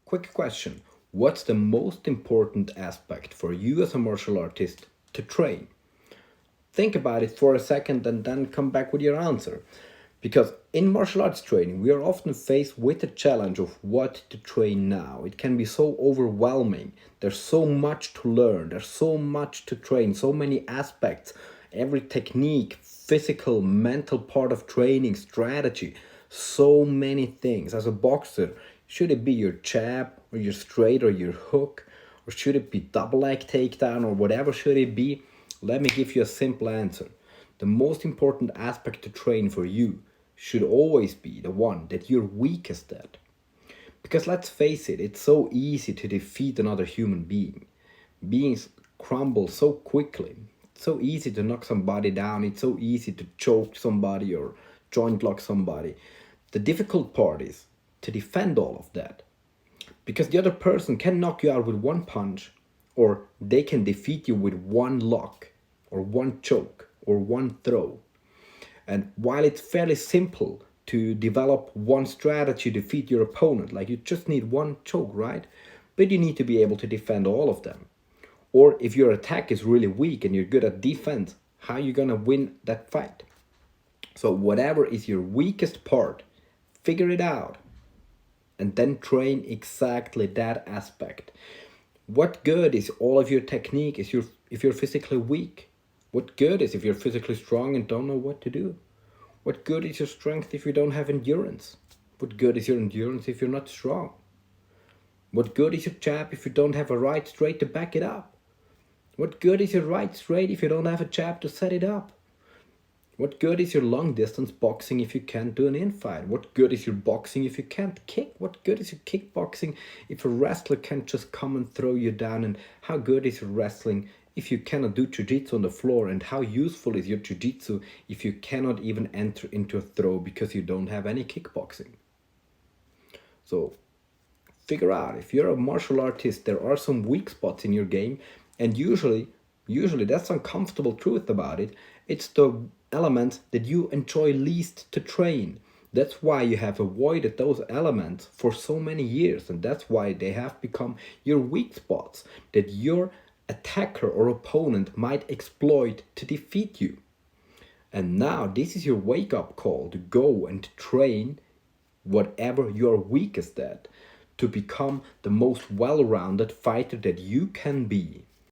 Quick question. What's the most important aspect for you as a martial artist to train? Think about it for a second and then come back with your answer. Because in martial arts training, we are often faced with the challenge of what to train now. It can be so overwhelming. There's so much to learn. There's so much to train, so many aspects. Every technique, physical, mental part of training, strategy, so many things. As a boxer, should it be your jab or your straight or your hook? Or should it be double leg takedown or whatever should it be? Let me give you a simple answer. The most important aspect to train for you should always be the one that you're weakest at. Because let's face it, it's so easy to defeat another human being. Beings crumble so quickly. It's so easy to knock somebody down. It's so easy to choke somebody or joint lock somebody. The difficult part is to defend all of that. Because the other person can knock you out with one punch, or they can defeat you with one lock, or one choke, or one throw. And while it's fairly simple to develop one strategy to defeat your opponent, like you just need one choke, right? But you need to be able to defend all of them. Or if your attack is really weak and you're good at defense, how are you gonna win that fight? So whatever is your weakest part, figure it out and then train exactly that aspect. What good is all of your technique if you're physically weak? What good is if you're physically strong and don't know what to do? What good is your strength if you don't have endurance? What good is your endurance if you're not strong? What good is your jab if you don't have a right straight to back it up? What good is your right straight if you don't have a jab to set it up? What good is your long distance boxing if you can't do an infight? What good is your boxing if you can't kick? What good is your kickboxing if a wrestler can't just come and throw you down? And how good is your wrestling if you cannot do jiu-jitsu on the floor? And how useful is your jiu-jitsu if you cannot even enter into a throw because you don't have any kickboxing? So figure out, if you're a martial artist, there are some weak spots in your game, and usually that's uncomfortable truth about it. It's the elements that you enjoy least to train. That's why you have avoided those elements for so many years, and that's why they have become your weak spots that your attacker or opponent might exploit to defeat you. And now this is your wake-up call to go and train whatever you're weakest at, to become the most well-rounded fighter that you can be.